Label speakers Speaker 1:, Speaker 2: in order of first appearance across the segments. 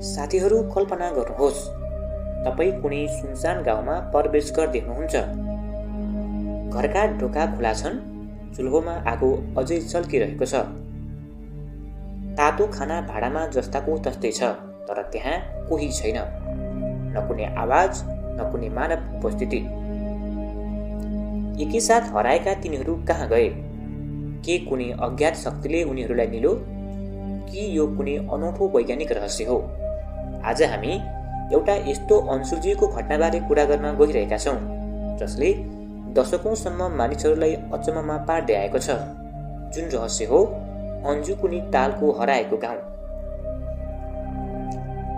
Speaker 1: साथीहरू, कल्पना गर्नुहोस्, तपाईँ कुनै सुनसान गाउँमा प्रवेश गर्दै हुनुहुन्छ। घरका ढोका खुला छन्, चुल्होमा आगो अझै चल्किरहेको छ। तातो खाना भाँडामा जस्ताको तस्तै छ, तर त्यहाँ कोही छैन। न कुनै आवाज, न कुनै मानव उपस्थिति। एकैसाथ हराएका तिनीहरू कहाँ गए? के कुनै अज्ञात शक्तिले उनीहरूलाई निलो? कि यो कुनै अनौठो वैज्ञानिक रहस्य हो? आज हामी एउटा यस्तो अनसुल्झिएको घटनाबारे कुरा गर्न गइरहेका छौँ जसले दशकौँसम्म मानिसहरूलाई अचम्ममा पार्दै आएको छ। जुन रहस्य हो अन्जुकुनी तालको हराएको गाउँ।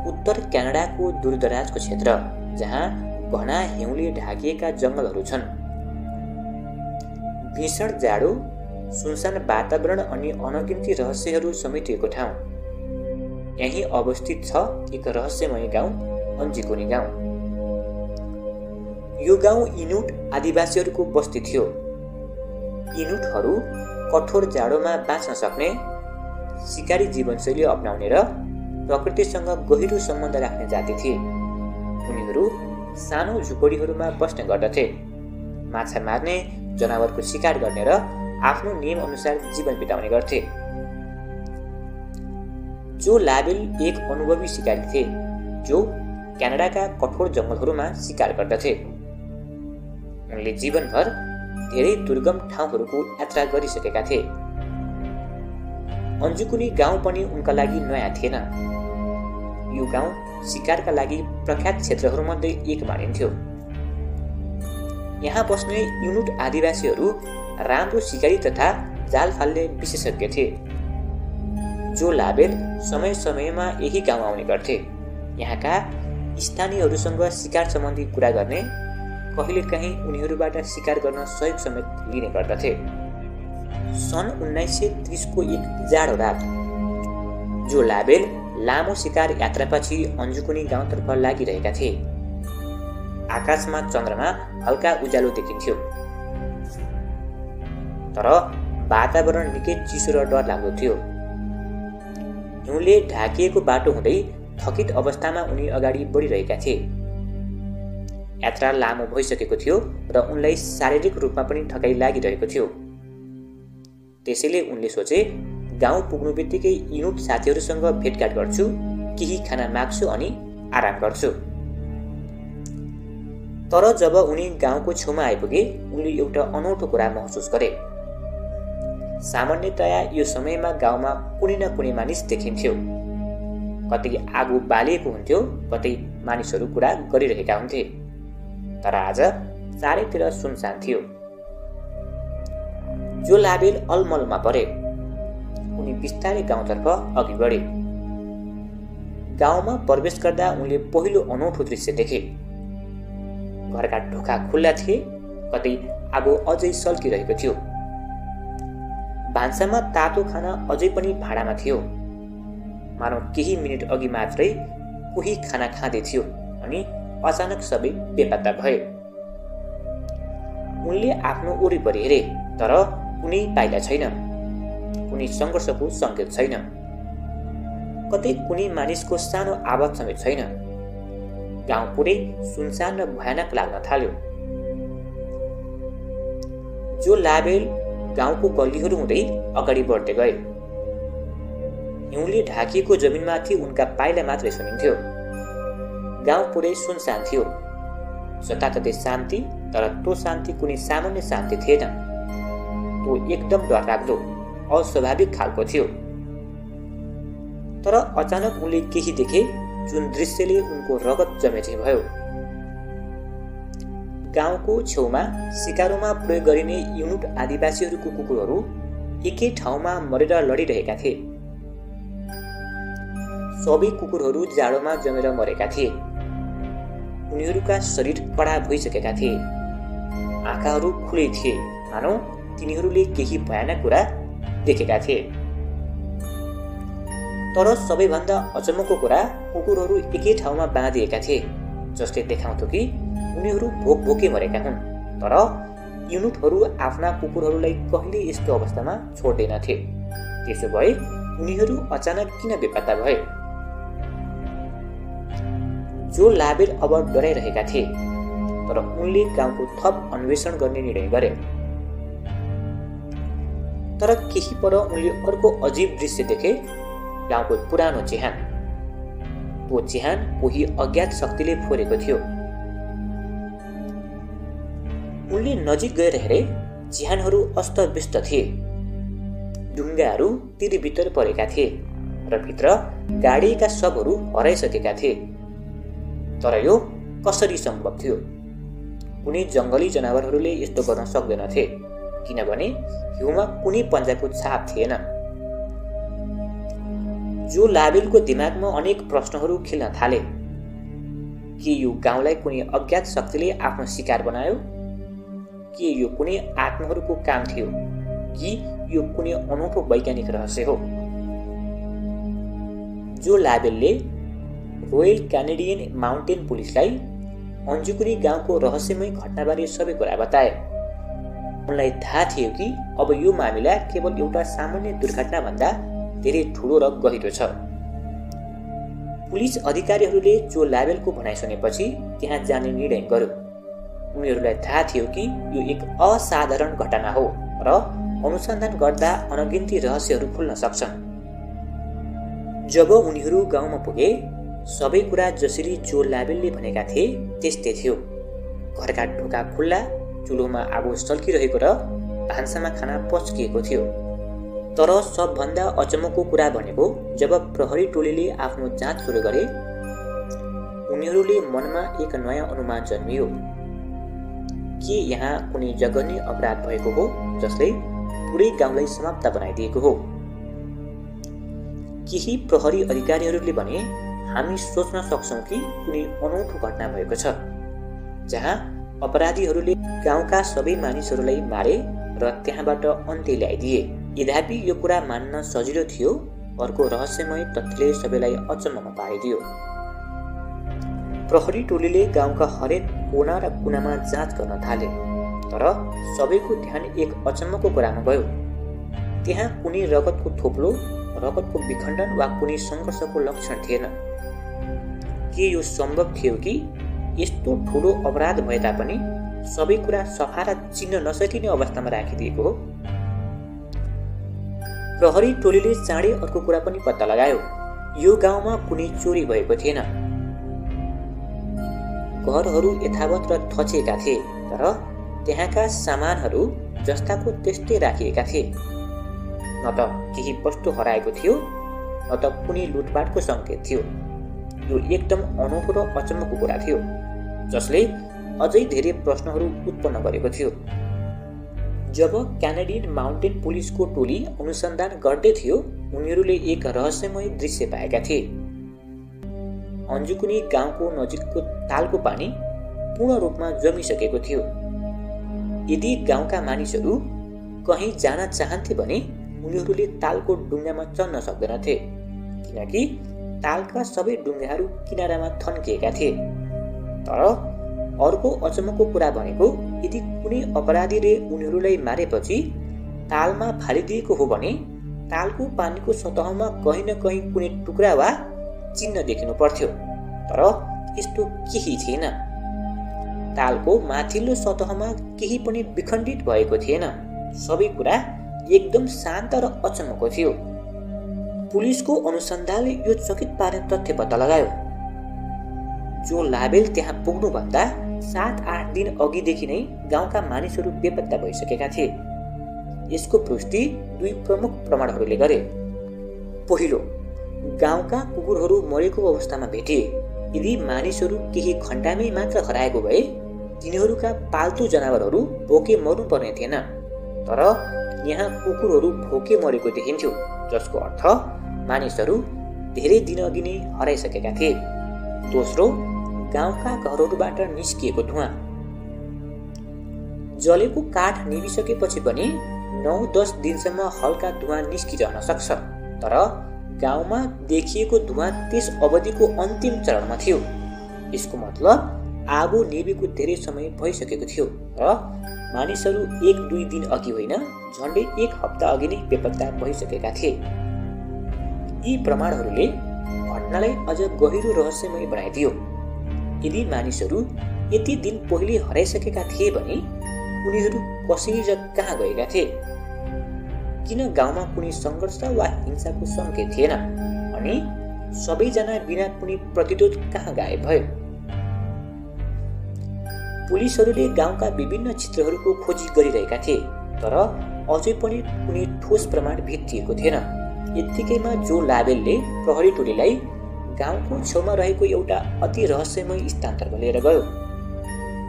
Speaker 1: उत्तर क्यानाडाको दूरदराजको क्षेत्र, जहाँ घना हिउँले ढाकिएका जङ्गलहरू छन्। भीषण जाडो, सुनसान वातावरण अनि अनगिन्ती रहस्यहरू समेटिएको ठाउँ। यही अवस्थित छ एक रहस्यमय गाउँ, अन्जुकुनी गाउँ। यो गाउँ इनुट आदिवासीहरूको बस्ती थियो। इनुटहरू कठोर जाडोमा बाँच्न सक्ने, शिकारी जीवनशैली अपनाउने र प्रकृतिसँग गहिरो सम्बन्ध राख्ने जाति थिए। उनीहरू सानो झुपडीहरूमा बस्ने गर्दथे, माछा मार्ने, जनावरको शिकार गर्ने र आफ्नो नियम अनुसार जीवन बिताउने गर्थे। जो लाबेल एक अनुभवी शिकारी थिए जो क्यानाडाका कठोर जङ्गलहरूमा शिकार गर्दथे। उनले जीवनभर धेरै दुर्गम ठाउँहरूको यात्रा गरिसकेका थिए। अन्जुकुनी गाउँ पनि उनका लागि नयाँ थिएन। यो गाउँ शिकारका लागि प्रख्यात क्षेत्रहरूमध्ये एक मानिन्थ्यो। यहाँ बस्ने इनुट आदिवासीहरू राम्रो शिकारी तथा जाल फाल्ने विशेषज्ञ थिए। जो लाबेल समय समयमा यही गाउँ आउने गर्थे। यहाँका स्थानीयहरूसँग शिकार सम्बन्धी कुरा गर्ने, कहिलेकाहीँ उनीहरूबाट शिकार गर्न सहयोग समेत लिने गर्दथे। सन् 1930 को एक जाडो रात जो लाबेल लामो शिकार यात्रापछि अन्जुकुनी गाउँतर्फ लागिरहेका थिए। आकाशमा चन्द्रमा हल्का उज्यालो देखिन्थ्यो, तर वातावरण निकै चिसो र डरलाग्दो थियो। हिउँले ढाकिएको बाटो हुँदै थकित अवस्थामा उनी अगाडि बढिरहेका थिए। यात्रा लामो भइसकेको थियो र उनलाई शारीरिक रूपमा पनि थकाइ लागिरहेको थियो। त्यसैले उनले सोचे, गाउँ पुग्नु बित्तिकै इनुट साथीहरूसँग भेटघाट गर्छु, केही खाना माग्छु अनि आराम गर्छु। तर जब उनी गाउँको छेउमा आइपुगे, उनले एउटा अनौठो कुरा महसुस गरे। सामान्यतया यो समयमा गाउँमा कुनै न कुनै मानिस देखिन्थ्यो। कतै आगो बालिएको हुन्थ्यो, कतै मानिसहरू कुरा गरिरहेका हुन्थे। तर आज चारैतिर सुनसान थियो। जो लाबेल अलमलमा परे। उनी बिस्तारै गाउँतर्फ अघि बढे। गाउँमा प्रवेश गर्दा उनले पहिलो अनौठो दृश्य देखे। घरका ढोका खुल्ला थिए, कतै आगो अझै सल्किरहेको थियो। भान्सामा तातो खाना अझै पनि भाँडामा थियो। मानव केही मिनेट अघि मात्रै कोही खाना खाँदै थियो अनि अचानक सबै बेपत्ता भए। उनले आफ्नो वरिपरि हेरे, तर कुनै पाइला छैन। कुनै सङ्घर्षको सङ्केत छैन। कतै कुनै मानिसको सानो आवाज समेत छैन। गाउँ पुरै सुनसान र भयानक लाग्न थाल्यो। जो लाबेल गाउँको गल्लीहरू हुँदै अगाडि बढ्दै गए। हिउँले ढाकिएको जमिनमाथि उनका पाइला मात्रै सुनिन्थ्यो। गाउँ पुरै सुनसान थियो। जताततै शान्ति, तर त्यो शान्ति कुनै सामान्य शान्ति थिएन। त्यो एकदम डरलाग्दो, अस्वाभाविक खालको थियो। तर अचानक उनले केही देखे जुन दृश्यले उनको रगत जमेझै भयो। गाउँको छेउमा सिकारोमा प्रयोग गरिने इनुट आदिवासीहरूको कुकुरहरू एकै ठाउँमा मरेर लडिरहेका थिए। सबै कुकुरहरू जाडोमा जमेर मरेका थिए। उनीहरूका शरीर कडा भइसकेका थिए। आँखाहरू खुलै थिए, मानौ तिनीहरूले केही भयानक कुरा देखेका थिए। तर सबैभन्दा अचम्मको कुरा, कुकुरहरू एकै ठाउँमा बाँधिएका थिए, जसले देखाउँथ्यो कि उनीहरू भोकै मरेका हुन्। तर इनुटहरू आफ्ना कुकुरहरूलाई कहिले यस्तो अवस्थामा छोड्दैनथे। त्यसो भए उनीहरू अचानक किन बेपत्ता भए? जो लाबेल अब डराइरहेका थिए, तर उनले गाउँको थप अन्वेषण गर्ने निर्णय गरे। तर केही पर उनले अर्को अजीब दृश्य देखे। गाउँको पुरानो चिहान, त्यो चिहान कोही अज्ञात शक्तिले फोरेको थियो। उनले नजिक गएर हेरे, चिहानहरू अस्तव्यस्त थिए। ढुङ्गाहरू तिरभित्र परेका थिए र भित्र गाडिएका शवहरू हराइसकेका थिए। तर यो कसरी सम्भव थियो? कुनै जङ्गली जनावरहरूले यस्तो गर्न सक्दैनथे, किनभने हिउँमा कुनै पन्जाको छाप थिएन। जो लाबेलको दिमागमा अनेक प्रश्नहरू खेल्न थाले। के यो गाउँलाई कुनै अज्ञात शक्तिले आफ्नो शिकार बनायो? के यो कुनै आत्माहरूको काम थियो कि यो कुनै अनौठो वैज्ञानिक रहस्य हो? जो लाबेलले रोयल क्यानेडियन माउन्टेन पुलिसलाई अन्जुकुनी गाउँको रहस्यमय घटनाबारे सबै कुरा बताए। उनलाई थाहा थियो कि अब यो मामिला केवल एउटा सामान्य दुर्घटनाभन्दा धेरै ठुलो र गहिरो छ। पुलिस अधिकारीहरूले जो लाबेलको भनाइ सुनेपछि त्यहाँ जाने निर्णय गर्यो। उनीहरूलाई थाहा थियो कि यो एक असाधारण घटना हो र अनुसन्धान गर्दा अनगिन्ती रहस्यहरू खुल्न सक्छन्। जब उनीहरू गाउँमा पुगे, सबै कुरा जसरी जो लाबेलले भनेका थिए त्यस्तै थियो। घरका ढोका खुल्ला, चुलोमा आगो सल्किरहेको र भान्सामा खाना पच्किएको थियो। तर सबभन्दा अचम्मको कुरा भनेको जब प्रहरी टोलीले आफ्नो जाँच सुरु गरे, उनीहरूले मनमा एक नयाँ अनुमान जन्मियो। के यहाँ कुनै जघन्य अपराध भएको हो जसले पुरै गाउँलाई समाप्त बनाइदिएको हो? केही प्रहरी अधिकारीहरूले भने, हामी सोच्न सक्छौँ कि कुनै अनौठो घटना भएको छ जहाँ अपराधीहरूले गाउँका सबै मानिसहरूलाई मारे र त्यहाँबाट अन्त्य ल्याइदिए। यद्यपि यो कुरा मान्न सजिलो थियो, अर्को रहस्यमय तथ्यले सबैलाई अचम्ममा पारिदियो। प्रहरी टोलीले गाउँका हरेक कोना र कुनामा जाँच गर्न थाले, तर सबैको ध्यान एक अचम्मको कुरामा गयो। त्यहाँ कुनै रगतको थोप्लो, रगतको विखण्डन वा कुनै सङ्घर्षको लक्षण थिएन। के यो सम्भव थियो कि यस्तो ठुलो अपराध भए तापनि सबै कुरा सफा र चिन्न नसकिने अवस्थामा राखिदिएको हो? प्रहरी टोलीले चाँडै अर्को कुरा पनि पत्ता लगायो। यो गाउँमा कुनै चोरी भएको थिएन। घरहरू यथावत र थचिएका थिए, तर त्यहाँका सामानहरू जस्ताको त्यस्तै राखिएका थिए। न त केही वस्तु हराएको थियो, न त कुनै लुटपाटको सङ्केत थियो। यो एकदम अनौठो र अचम्मको कुरा थियो, जसले अझै धेरै प्रश्नहरू उत्पन्न गरेको थियो। जब क्यानेडियन माउन्टेन पुलिसको टोली अनुसन्धान गर्दै थियो, उनीहरूले एक रहस्यमय दृश्य पाएका थिए। अन्जुकुनी गाउँको नजिकको तालको पानी पूर्ण रूपमा जमिसकेको थियो। यदि गाउँका मानिसहरू कहीँ जान चाहन्थे भने उनीहरूले तालको डुङ्गामा चढ्न सक्दैनथे, किनकि तालका सबै डुङ्गाहरू किनारामा थन्किएका थिए। तर अर्को अचम्मको कुरा भनेको, यदि कुनै अपराधीले उनीहरूलाई मारेपछि तालमा फालिदिएको हो भने तालको पानीको सतहमा कहीँ न कहीँ कुनै टुक्रा वा चिन्ह देखिनु पर्थ्यो। तर यस्तो केही थिएन। तालको माथिल्लो सतहमा केही पनि विखण्डित भएको थिएन। सबै कुरा एकदम शान्त र अचम्मको थियो। पुलिसको अनुसन्धानले यो चकित पार्ने तथ्य पत्ता लगायो। जो लाबेल त्यहाँ पुग्नुभन्दा 7-8 दिन अघिदेखि नै गाउँका मानिसहरू बेपत्ता भइसकेका थिए। यसको पुष्टि 2 प्रमुख प्रमाणहरूले गरे। पहिलो, गाउँका कुकुरहरू मरेको अवस्थामा भेटिए। यदि मानिसहरू केही घण्टामै मात्र हराएको भए तिनीहरूका पाल्तु जनावरहरू भोके मर्नुपर्ने थिएन। तर यहाँ कुकुरहरू भोके मरेको देखिन्थ्यो, जसको अर्थ मानिसहरू धेरै दिन अघि नै हराइसकेका थिए। दोस्रो, गाउँका घरहरूबाट निस्किएको धुवाँ। जलेको काठ निभिसकेपछि पनि 9-10 दिनसम्म हल्का धुवाँ निस्किरहन सक्छ, तर गाउँमा देखिएको धुवाँ त्यस अवधिको अन्तिम चरणमा थियो। यसको मतलब आगो निभेको धेरै समय भइसकेको थियो र मानिसहरू 1-2 दिन अघि होइन, झन्डै 1 हप्ता अघि नै बेपत्ता भइसकेका थिए। यी प्रमाणहरूले घटनालाई अझ गहिरो रहस्यमय बनाइदियो। यदि मानिसहरू यति दिन पहिले हराइसकेका थिए भने उनीहरू कसरी र कहाँ गएका थिए? किन गाउँमा कुनै सङ्घर्ष वा हिंसाको सङ्केत थिएन अनि सबैजना बिना कुनै प्रतिरोध कहाँ गायब भयो? पुलिसहरूले गाउँका विभिन्न क्षेत्रहरूको खोजी गरिरहेका थिए, तर अझै पनि कुनै ठोस प्रमाण भेटिएको थिएन। यत्तिकैमा जो लाबेलले प्रहरी टोलीलाई गाउँको छेउमा रहेको एउटा अति रहस्यमय स्थानतर्फ लिएर गयो।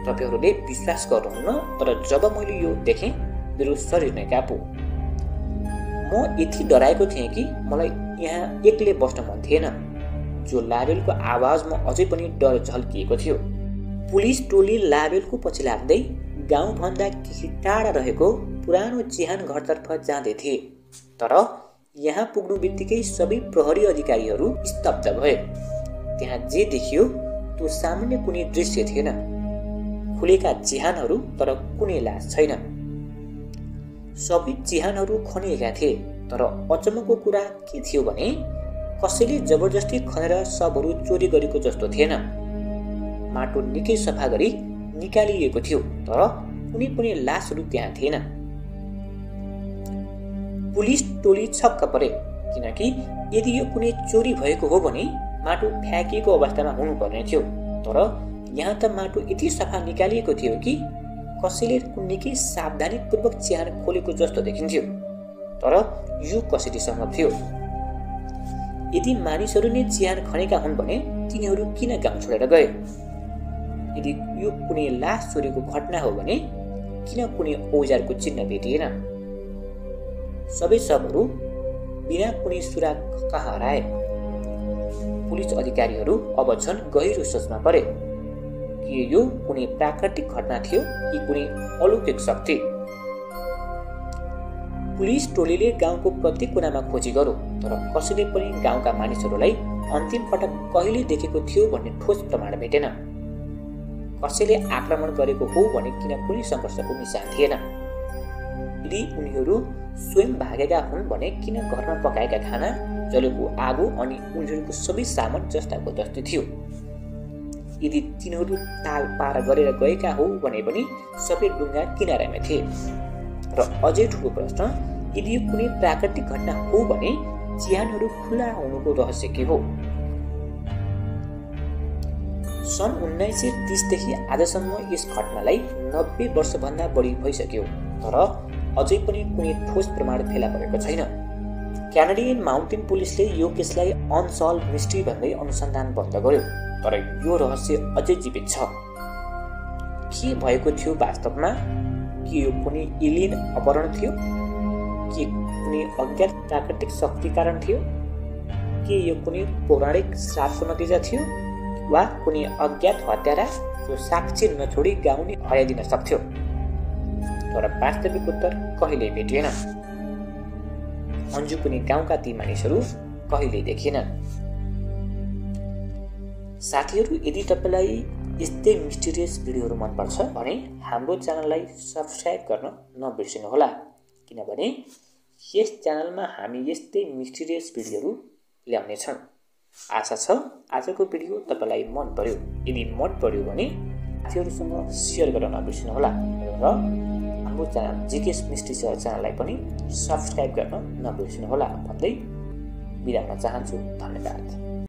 Speaker 1: तपाईहरूले विश्वास गर्नुहुन्न, तर जब मैले यो देखेँ मेरो शरीर नै काँपो। म यति डराएको थिएँ कि मलाई यहाँ एक्लै बस्न मन थिएन। जो लाबेलको आवाजमा अझै पनि डर झल्किएको थियो। पुलिस टोली लाबेलको पछि लाग्दै गाउँभन्दा केही टाढा रहेको पुरानो चिहान घरतर्फ जाँदै थिए, तर यहाँ पुग्नु बित्तिकै सबै प्रहरी अधिकारीहरू स्तब्ध भए। त्यहाँ जे देखियो त्यो सामान्य कुनै दृश्य थिएन। खुलेका चिहानहरू, तर कुनै लास छैन। सबै चिहानहरू खनिएका थिए, तर अचम्मको कुरा के थियो भने कसैले जबरजस्ती खनेर शवहरू चोरी गरेको जस्तो थिएन। माटो निकै सफा गरी निकालिएको थियो, तर कुनै पनि लासहरू त्यहाँ थिएन। पुलिस टोली छक्क परे, किनकि यदि यो कुनै चोरी भएको हो भने माटो फ्याँकिएको अवस्थामा हुनुपर्ने थियो, तर यहाँ त माटो यति सफा निकालिएको थियो कि कसैले निकै सावधानीपूर्वक चिहान खोलेको जस्तो देखिन्थ्यो। तर यो कसरी सम्भव थियो? यदि मानिसहरू नै चिहान खनेका हुन् भने तिनीहरू किन गाउँ छोडेर गए? यदि यो कुनै लास चोरीको घटना हो भने किन कुनै औजारको चिन्ह भेटिएन? सबै शवहरू बिना कुनै सुराग कहाँ हराए? पुलिस अधिकारीहरू अब झन् गहिरो सोचमा परे। के यो कुनै प्राकृतिक घटना थियो कि कुनै अलौकिक शक्ति? पुलिस टोलीले गाउँको प्रत्येक कुनामा खोजी गर्यो, तर कसैले पनि गाउँका मानिसहरूलाई अन्तिम पटक कहिले देखेको थियो भन्ने ठोस प्रमाण भेटेन। कसैले आक्रमण गरेको हो भने किन कुनै सङ्घर्षको निशान थिएन। यदि उनीहरू स्वयं भागेका हुन् भने किन घरमा पकाएका खाना, जलेको आगो अनि उनीहरूको सबै सामान जस्ताको जस्तै थियो? यदि तिनीहरू ताल पार गरेर गएका हो भने पनि सबै डुङ्गा किनारामा थिए। र अझै ठुलो प्रश्न, यदि यो कुनै प्राकृतिक घटना हो भने चिहानहरू खुला हुनुको रहस्य के हो? सन् 1930 देखि आजसम्म यस घटनालाई 90 वर्षभन्दा बढी भइसक्यो, तर अझै पनि कुनै ठोस प्रमाण फेला परेको छैन। क्यानाडियन माउन्टेन पुलिसले यो केसलाई अनसल्भ मिस्ट्री भन्दै अनुसन्धान बन्द गर्यो, तर यो रहस्य अझै जीवित छ। के भएको थियो वास्तवमा? के यो कुनै एलियन अपहरण थियो? के कुनै अज्ञात प्राकृतिक शक्ति कारण थियो? के यो कुनै पौराणिक श्रापको नतिजा थियो? वा कुनै अज्ञात हत्यारा जो साक्षी नछोडी गाउँ नै हराइदिन सक्थ्यो? तर वास्तविक उत्तर कहिल्यै भेटिएन। अन्जु पनि गाउँका ती मानिसहरू कहिल्यै देखिएनन्। साथीहरू, यदि तपाईँलाई यस्तै मिस्टिरियस भिडियोहरू मनपर्छ भने हाम्रो च्यानललाई सब्सक्राइब गर्न नबिर्सिनुहोला, किनभने यस च्यानलमा हामी यस्तै मिस्टिरियस भिडियोहरू ल्याउनेछौँ। आशा छ आजको भिडियो तपाईँलाई मन पर्यो। यदि मन पर्यो भने साथीहरूसँग सेयर गर्न नबिर्सिनुहोला र हाम्रो च्यानल जिकेस मिस्ट्री च्यानललाई पनि सब्सक्राइब गर्न नबिर्सिनुहोला भन्दै बिदा हुन चाहन्छु। धन्यवाद।